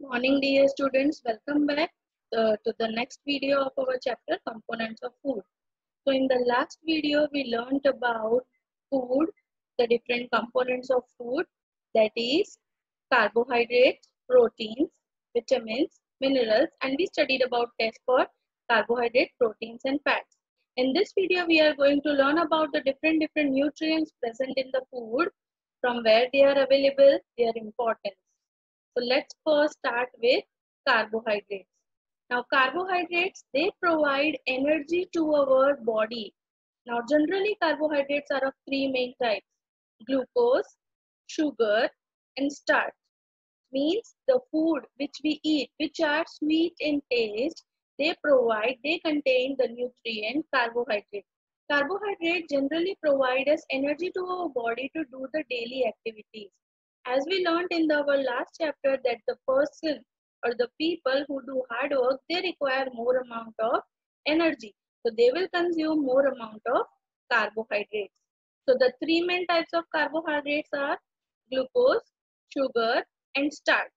Morning, dear students. Welcome back to the next video of our chapter Components of Food. So, in the last video, we learned about food, the different components of food, that is carbohydrates, proteins, vitamins, minerals, and we studied about tests for carbohydrate, proteins, and fats. In this video, we are going to learn about the different nutrients present in the food, from where they are available, their importance. So let's first start with carbohydrates. Now carbohydrates, they provide energy to our body. Now generally carbohydrates are of three main types: glucose, sugar, and starch. Means the food which we eat, which are sweet in taste, they contain the nutrient carbohydrate. Carbohydrate generally provide us energy to our body to do the daily activities. As we learned in our last chapter that the person or the people who do hard work, they require more amount of energy. So they will consume more amount of carbohydrates. So the three main types of carbohydrates are glucose, sugar, and starch.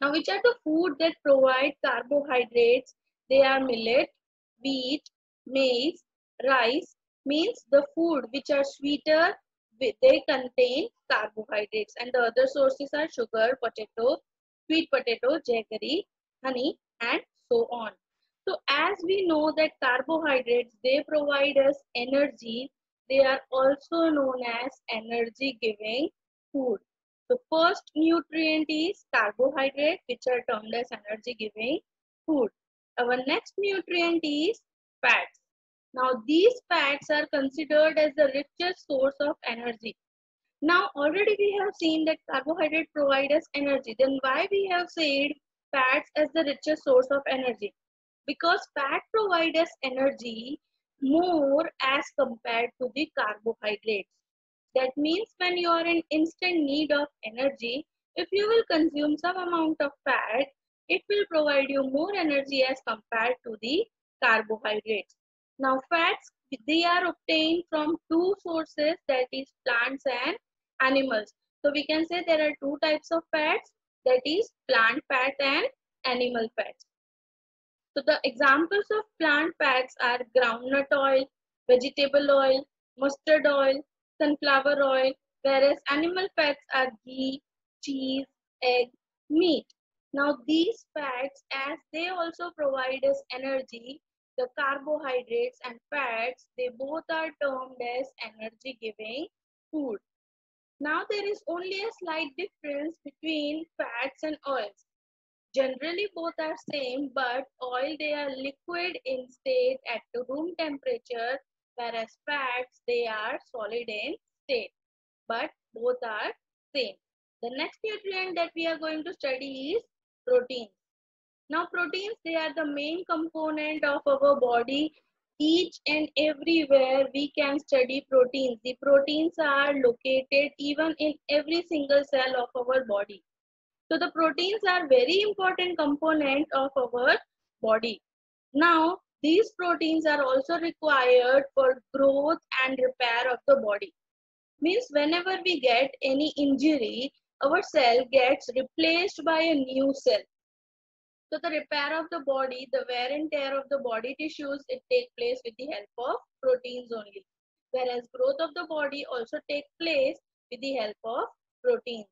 Now, which are the food that provide carbohydrates? They are millet, wheat, maize, rice. Means the food which are sweeter, they contain carbohydrates, and the other sources are sugar, potato, sweet potato, jaggery, honey, and so on. So as we know that carbohydrates, they provide us energy, they are also known as energy giving food. The first nutrient is carbohydrate, which are termed as energy giving food. Our next nutrient is fats. Now these fats are considered as the richest source of energy. Now already we have seen that carbohydrate provide us energy. Then why we have said fats as the richest source of energy? Because fat provide us energy more as compared to the carbohydrates. That means when you are in instant need of energy, if you will consume some amount of fat, it will provide you more energy as compared to the carbohydrates. Now fats, they are obtained from two sources, that is plants and animals. So we can say there are two types of fats, that is plant fat and animal fats. So the examples of plant fats are groundnut oil, vegetable oil, mustard oil, sunflower oil, whereas animal fats are ghee, cheese, egg, meat. Now these fats, as they also provide us energy, the carbohydrates and fats, they both are termed as energy giving food. Now there is only a slight difference between fats and oils. Generally both are same, but oil, they are liquid in state at the room temperature, whereas fats, they are solid in state, but both are same. The next nutrient that we are going to study is proteins. Now proteins, they are the main component of our body. Each and everywhere we can study proteins. The proteins are located even in every single cell of our body. So the proteins are very important component of our body. Now these proteins are also required for growth and repair of the body. Means whenever we get any injury, our cell gets replaced by a new cell. So the repair of the body, the wear and tear of the body tissues, it takes place with the help of proteins only. Whereas growth of the body also takes place with the help of proteins.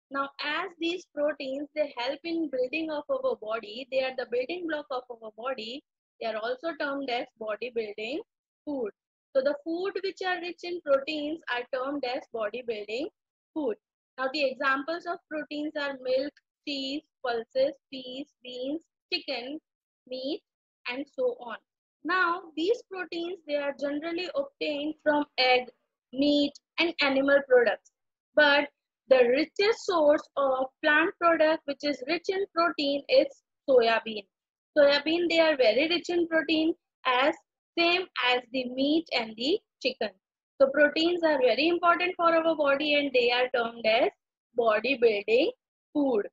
Now as these proteins, they help in building of our body, they are the building block of our body, they are also termed as bodybuilding food. So the food which are rich in proteins are termed as bodybuilding food. Now the examples of proteins are milk, cheese, pulses, peas, beans, chicken, meat, and so on. Now, these proteins, they are generally obtained from egg, meat, and animal products. But the richest source of plant product which is rich in protein is soya bean. Soya bean, they are very rich in protein, as same as the meat and the chicken. So proteins are very important for our body and they are termed as bodybuilding food.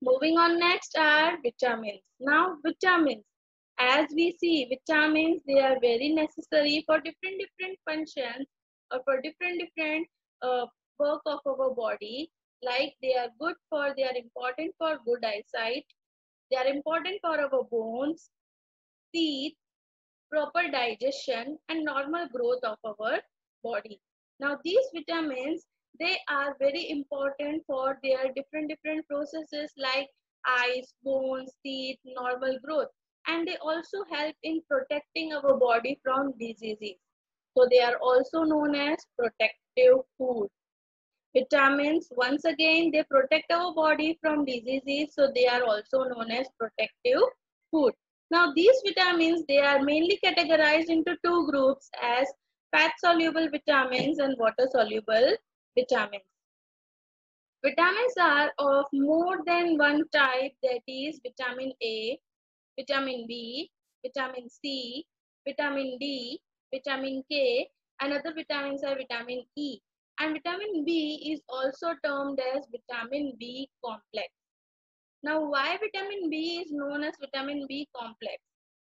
Moving on, next are vitamins. Now vitamins, as we see, vitamins, they are very necessary for different functions or for different uh, work of our body. Like they are important for good eyesight, they are important for our bones, teeth, proper digestion, and normal growth of our body. Now these vitamins, they are very important for their different processes like eyes, bones, teeth, normal growth, and they also help in protecting our body from diseases. So they are also known as protective food. Vitamins, once again, they protect our body from diseases, so they are also known as protective food. Now, these vitamins, they are mainly categorized into two groups as fat-soluble vitamins and water-soluble vitamins. Vitamins are of more than one type, that is vitamin A, vitamin B, vitamin C, vitamin D, vitamin K, and other vitamins are vitamin E. And vitamin B is also termed as vitamin B complex. Now, why vitamin B is known as vitamin B complex?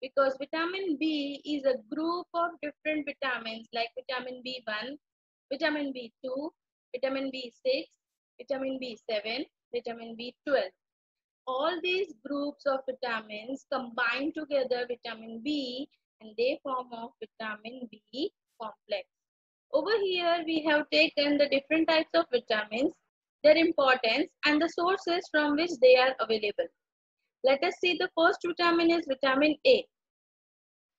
Because vitamin B is a group of different vitamins like vitamin B1, vitamin B2, vitamin B6, vitamin B7, vitamin B12. All these groups of vitamins combine together vitamin B and they form of vitamin B complex. Over here we have taken the different types of vitamins, their importance and the sources from which they are available. Let us see, the first vitamin is vitamin A.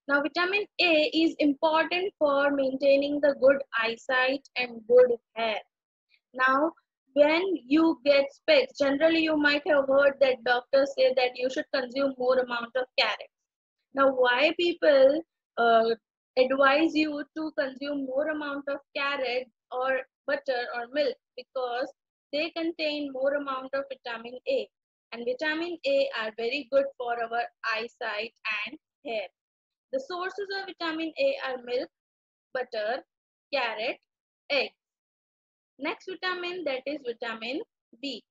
Now vitamin A is important for maintaining the good eyesight and good hair. Now, when you get specs, generally you might have heard that doctors say that you should consume more amount of carrots. Now, why people advise you to consume more amount of carrot or butter or milk? Because they contain more amount of vitamin A. And vitamin A are very good for our eyesight and hair. The sources of vitamin A are milk, butter, carrot, egg. Next vitamin, that is vitamin B.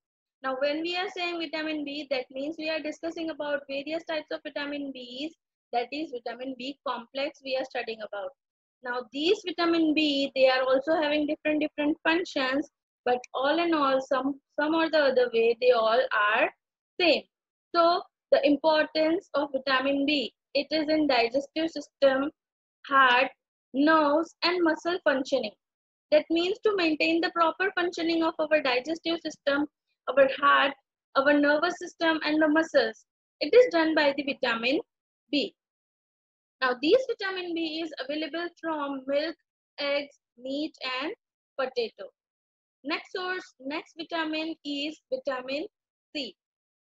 Now when we are saying vitamin B, that means we are discussing about various types of vitamin Bs, that is vitamin B complex we are studying about. Now these vitamin B, they are also having different functions, but all in all, some or the other way, they all are same. So the importance of vitamin B, it is in digestive system, heart, nerves and muscle functioning. That means to maintain the proper functioning of our digestive system, our heart, our nervous system and the muscles. It is done by the vitamin B. Now this vitamin B is available from milk, eggs, meat and potato. Next vitamin is vitamin C.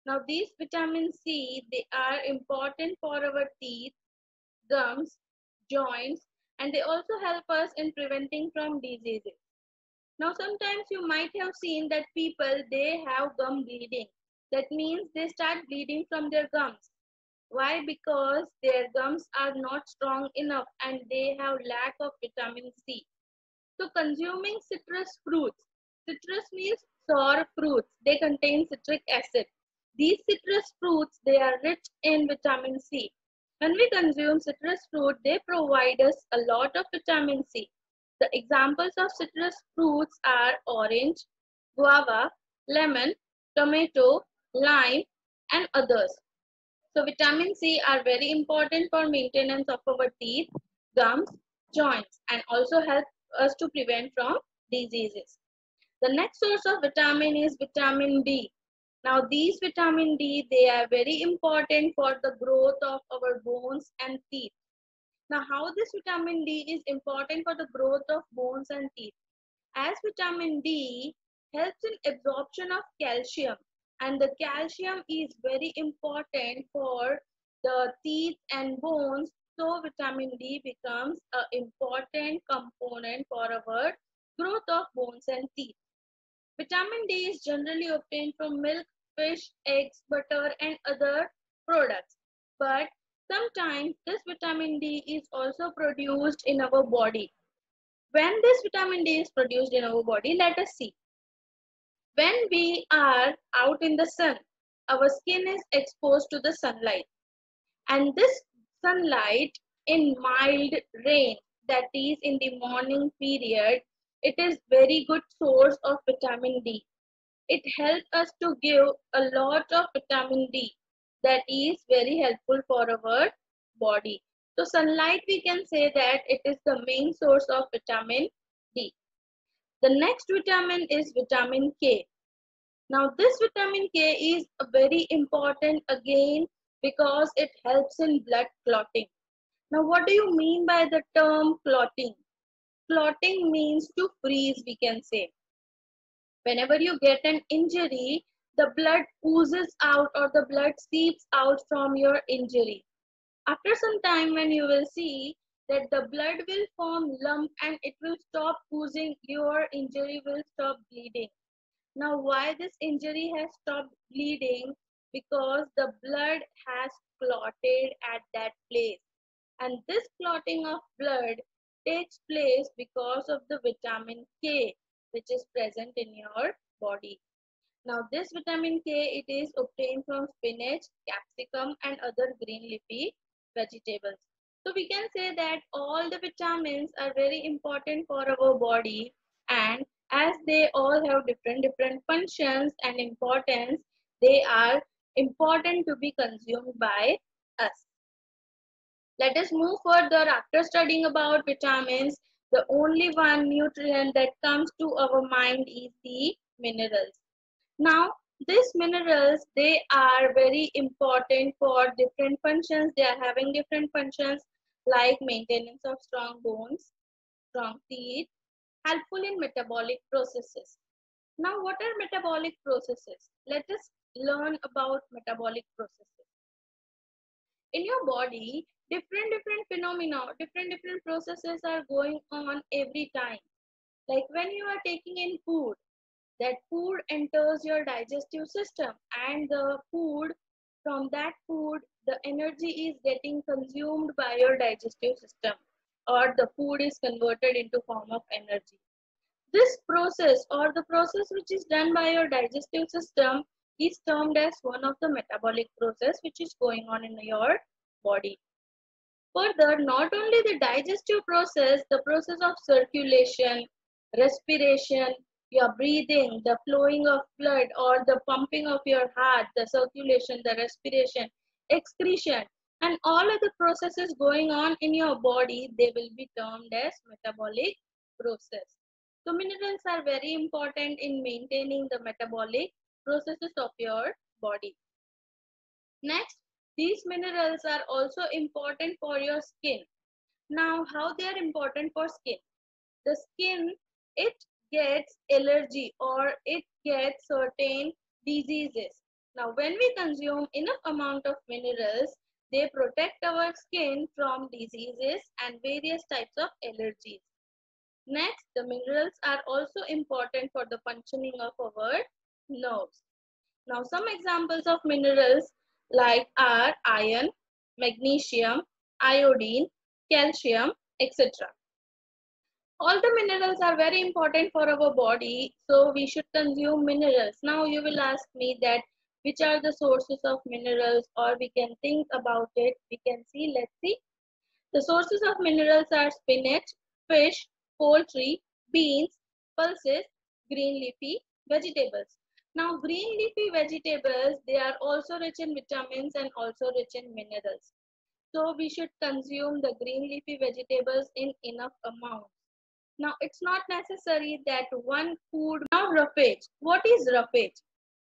Now these vitamin C, they are important for our teeth, gums, joints, and they also help us in preventing from diseases. Now, sometimes you might have seen that people, they have gum bleeding. That means they start bleeding from their gums. Why? Because their gums are not strong enough and they have lack of vitamin C. So, consuming citrus fruits. Citrus means sour fruits. They contain citric acid. These citrus fruits, they are rich in vitamin C. When we consume citrus fruit, they provide us a lot of vitamin C. The examples of citrus fruits are orange, guava, lemon, tomato, lime, and others. So vitamin C are very important for maintenance of our teeth, gums, joints, and also help us to prevent from diseases. The next source of vitamin is vitamin D. Now these vitamin D, they are very important for the growth of our bones and teeth. Now how this vitamin D is important for the growth of bones and teeth? As vitamin D helps in absorption of calcium, and the calcium is very important for the teeth and bones, so vitamin D becomes an important component for our growth of bones and teeth. Vitamin D is generally obtained from milk, fish, eggs, butter and other products. But sometimes this vitamin D is also produced in our body. When this vitamin D is produced in our body, let us see. When we are out in the sun, our skin is exposed to the sunlight. And this sunlight in mild rain, that is in the morning period, it is very good source of vitamin D. it helps us to give a lot of vitamin D that is very helpful for our body. So sunlight, we can say that it is the main source of vitamin D. The next vitamin is vitamin K. Now this vitamin K is very important again because it helps in blood clotting. Now what do you mean by the term clotting? Clotting means to freeze, we can say. Whenever you get an injury, the blood oozes out or the blood seeps out from your injury. After some time, when you will see that the blood will form lump and it will stop oozing, your injury will stop bleeding. Now why this injury has stopped bleeding? Because the blood has clotted at that place. And this clotting of blood takes place because of the vitamin K, which is present in your body. Now this vitamin K, it is obtained from spinach, capsicum and other green leafy vegetables. So we can say that all the vitamins are very important for our body, and as they all have different functions and importance, they are important to be consumed by us. Let us move further. After studying about vitamins, the only one nutrient that comes to our mind is the minerals. Now, these minerals, they are very important for different functions. They are having different functions like maintenance of strong bones, strong teeth, helpful in metabolic processes. Now, what are metabolic processes? Let us learn about metabolic processes. In your body, different phenomena, different processes are going on every time. Like when you are taking in food, that food enters your digestive system, and the food, from that food, the energy is getting consumed by your digestive system, or the food is converted into form of energy. This process, or the process which is done by your digestive system, is termed as one of the metabolic process which is going on in your body. Further, not only the digestive process, the process of circulation, respiration, your breathing, the flowing of blood or the pumping of your heart, the circulation, the respiration, excretion, and all of the processes going on in your body, they will be termed as metabolic process. So minerals are very important in maintaining the metabolic processes of your body. Next, these minerals are also important for your skin. Now, how they are important for skin? The skin, it gets allergy or it gets certain diseases. Now, when we consume enough amount of minerals, they protect our skin from diseases and various types of allergies. Next, the minerals are also important for the functioning of our nerves. Now, some examples of minerals like are iron, magnesium, iodine, calcium, etc. All the minerals are very important for our body, so we should consume minerals. Now, you will ask me that which are the sources of minerals, or we can think about it. We can see, let's see. The sources of minerals are spinach, fish, poultry, beans, pulses, green leafy vegetables. Now, green leafy vegetables, they are also rich in vitamins and also rich in minerals. So, we should consume the green leafy vegetables in enough amount. Now, it's not necessary that one food. Now, roughage. What is roughage?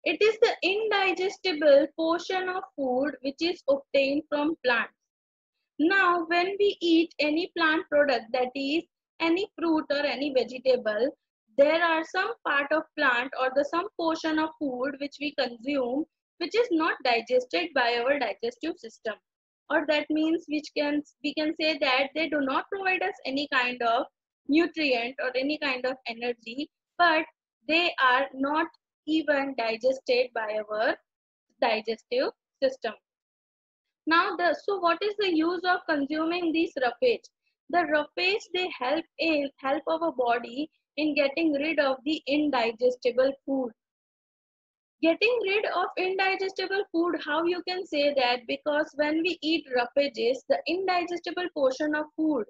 It is the indigestible portion of food which is obtained from plants. Now, when we eat any plant product, that is any fruit or any vegetable, there are some part of plant or the some portion of food which we consume which is not digested by our digestive system. Or that means we can say that they do not provide us any kind of nutrient or any kind of energy, but they are not even digested by our digestive system. Now, so what is the use of consuming these roughage? The roughage, they help our body in getting rid of the indigestible food. Getting rid of indigestible food, how you can say that? Because when we eat roughages, the indigestible portion of food,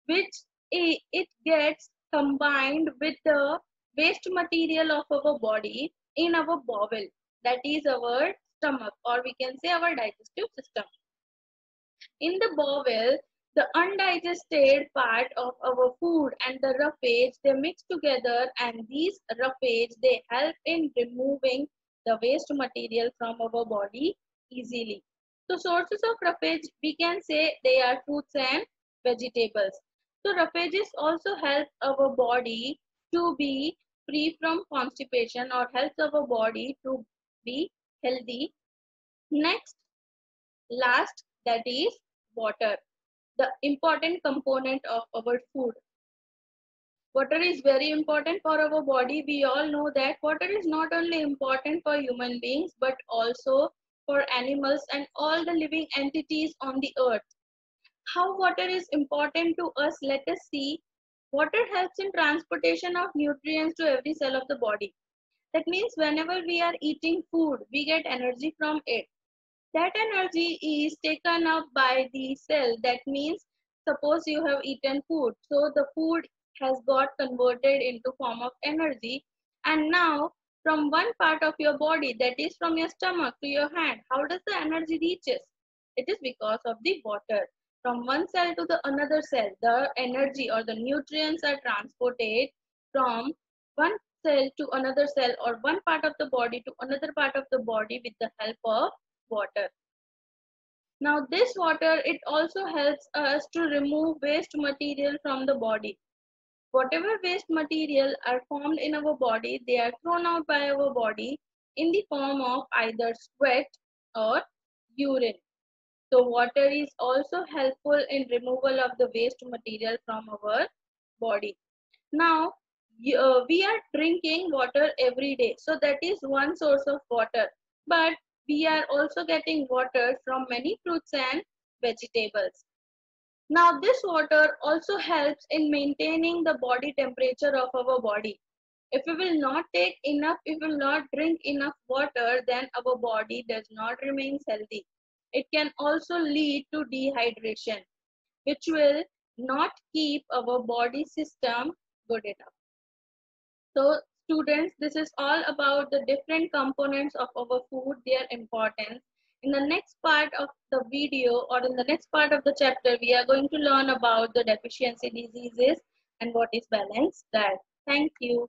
which it gets combined with the waste material of our body, in our bowel, that is our stomach, or we can say our digestive system. In the bowel, the undigested part of our food and the roughage, they mix together, and these roughage, they help in removing the waste material from our body easily. So sources of roughage, we can say they are fruits and vegetables. So roughages also help our body to be free from constipation, or helps our body to be healthy. Next, last, that is water, the important component of our food. Water is very important for our body. We all know that water is not only important for human beings but also for animals and all the living entities on the earth. How water is important to us, let us see. Water helps in transportation of nutrients to every cell of the body. That means whenever we are eating food, we get energy from it. That energy is taken up by the cell. That means suppose you have eaten food, so the food has got converted into form of energy, and now from one part of your body, that is from your stomach to your hand, how does the energy reaches? It is because of the water. From one cell to the another cell, the energy or the nutrients are transported from one cell to another cell, or one part of the body to another part of the body, with the help of water. Now this water, it also helps us to remove waste material from the body. Whatever waste material are formed in our body, they are thrown out by our body in the form of either sweat or urine. So water is also helpful in removal of the waste material from our body. Now we are drinking water every day, so that is one source of water. But we are also getting water from many fruits and vegetables. Now this water also helps in maintaining the body temperature of our body. If we will not take enough, if we will not drink enough water, then our body does not remain healthy. It can also lead to dehydration, which will not keep our body system good enough. So students, this is all about the different components of our food, their importance. In the next part of the video, or in the next part of the chapter, we are going to learn about the deficiency diseases and what is balanced diet. Thank you.